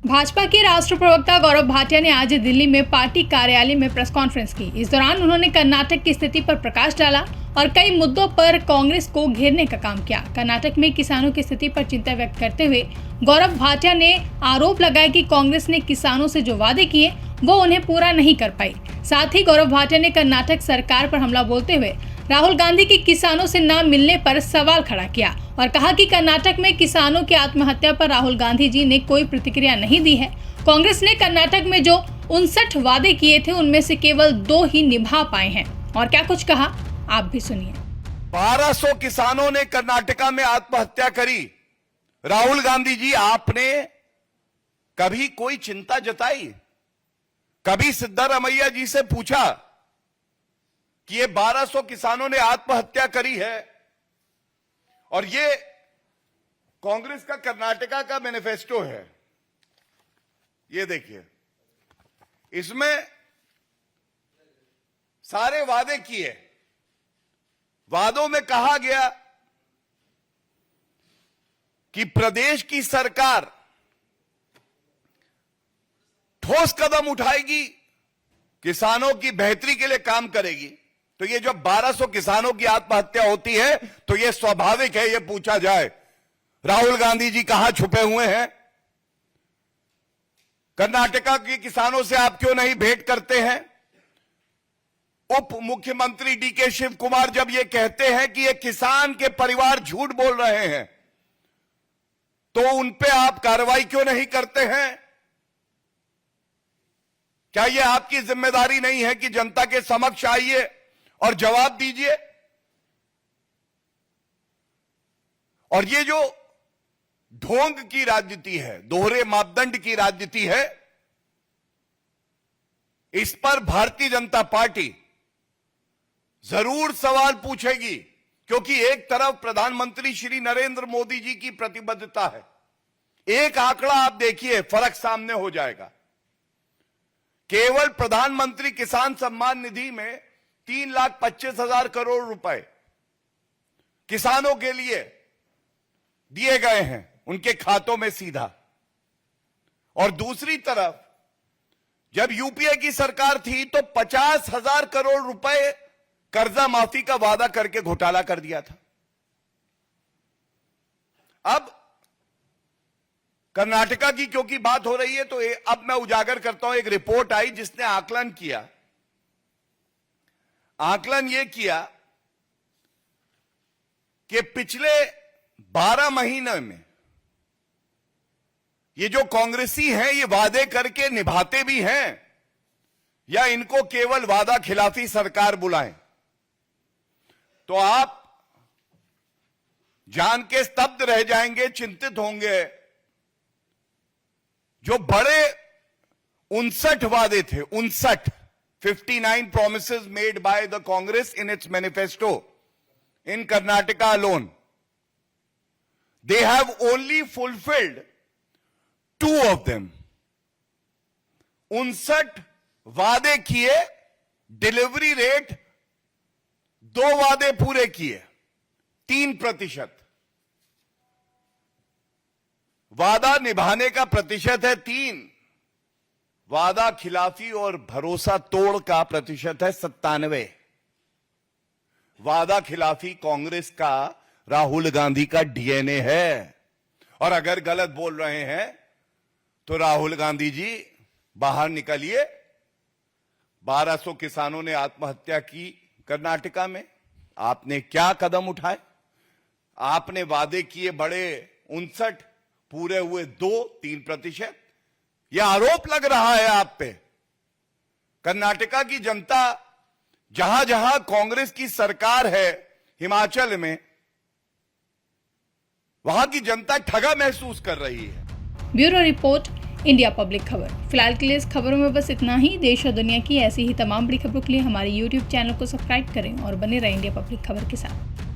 भाजपा के राष्ट्रीय प्रवक्ता गौरव भाटिया ने आज दिल्ली में पार्टी कार्यालय में प्रेस कॉन्फ्रेंस की। इस दौरान उन्होंने कर्नाटक की स्थिति पर प्रकाश डाला और कई मुद्दों पर कांग्रेस को घेरने का काम किया। कर्नाटक में किसानों की स्थिति पर चिंता व्यक्त करते हुए गौरव भाटिया ने आरोप लगाया कि कांग्रेस ने किसानों से जो वादे किए वो उन्हें पूरा नहीं कर पाई। साथ ही गौरव भाटिया ने कर्नाटक सरकार पर हमला बोलते हुए राहुल गांधी की किसानों से न मिलने पर सवाल खड़ा किया और कहा कि कर्नाटक में किसानों की आत्महत्या पर राहुल गांधी जी ने कोई प्रतिक्रिया नहीं दी है। कांग्रेस ने कर्नाटक में जो 59 वादे किए थे उनमें से केवल 2 ही निभा पाए हैं। और क्या कुछ कहा आप भी सुनिए। 1200 किसानों ने कर्नाटका में आत्महत्या करी। राहुल गांधी जी, आपने कभी कोई चिंता जताई? कभी सिद्धारमैया जी से पूछा कि ये 1200 किसानों ने आत्महत्या करी है? और ये कांग्रेस का कर्नाटका का मैनिफेस्टो है। ये देखिए, इसमें सारे वादे किए। वादों में कहा गया कि प्रदेश की सरकार ठोस कदम उठाएगी, किसानों की बेहतरी के लिए काम करेगी। तो ये जब 1200 किसानों की आत्महत्या होती है तो ये स्वाभाविक है ये पूछा जाए, राहुल गांधी जी कहां छुपे हुए हैं? कर्नाटका के किसानों से आप क्यों नहीं भेंट करते हैं? उप मुख्यमंत्री डीके शिव कुमार जब ये कहते हैं कि ये किसान के परिवार झूठ बोल रहे हैं, तो उन पे आप कार्रवाई क्यों नहीं करते हैं? क्या ये आपकी जिम्मेदारी नहीं है कि जनता के समक्ष आइए और जवाब दीजिए? और ये जो ढोंग की राजनीति है, दोहरे मापदंड की राजनीति है, इस पर भारतीय जनता पार्टी जरूर सवाल पूछेगी, क्योंकि एक तरफ प्रधानमंत्री श्री नरेंद्र मोदी जी की प्रतिबद्धता है। एक आंकड़ा आप देखिए, फर्क सामने हो जाएगा। केवल प्रधानमंत्री किसान सम्मान निधि में 3,25,000 करोड़ रुपए किसानों के लिए दिए गए हैं उनके खातों में सीधा। और दूसरी तरफ जब यूपीए की सरकार थी तो 50,000 करोड़ रुपए कर्जा माफी का वादा करके घोटाला कर दिया था। अब कर्नाटका की क्योंकि बात हो रही है तो अब मैं उजागर करता हूं। एक रिपोर्ट आई जिसने आकलन यह किया कि पिछले 12 महीने में ये जो कांग्रेसी हैं ये वादे करके निभाते भी हैं या इनको केवल वादा खिलाफी सरकार बुलाएं? तो आप जान के स्तब्ध रह जाएंगे, चिंतित होंगे। जो बड़े 59 वादे थे, 59 promises made by the Congress in its manifesto in Karnataka alone, they have only fulfilled 2 of them. 59 वादे किए, डिलीवरी रेट 2 वादे पूरे किए, 3%। वादा निभाने का प्रतिशत है 3, वादा खिलाफी और भरोसा तोड़ का प्रतिशत है 97। वादा खिलाफी कांग्रेस का, राहुल गांधी का डीएनए है। और अगर गलत बोल रहे हैं तो राहुल गांधी जी बाहर निकलिए। 1200 किसानों ने आत्महत्या की कर्नाटका में, आपने क्या कदम उठाए? आपने वादे किए बड़े 59, पूरे हुए 2-3%। यह आरोप लग रहा है आप पे। कर्नाटका की जनता, जहां जहां कांग्रेस की सरकार है, हिमाचल में, वहां की जनता ठगा महसूस कर रही है। ब्यूरो रिपोर्ट, इंडिया पब्लिक खबर। फिलहाल के लिए इस खबरों में बस इतना ही। देश और दुनिया की ऐसी ही तमाम बड़ी खबरों के लिए हमारे YouTube चैनल को सब्सक्राइब करें और बने रहें इंडिया पब्लिक खबर के साथ।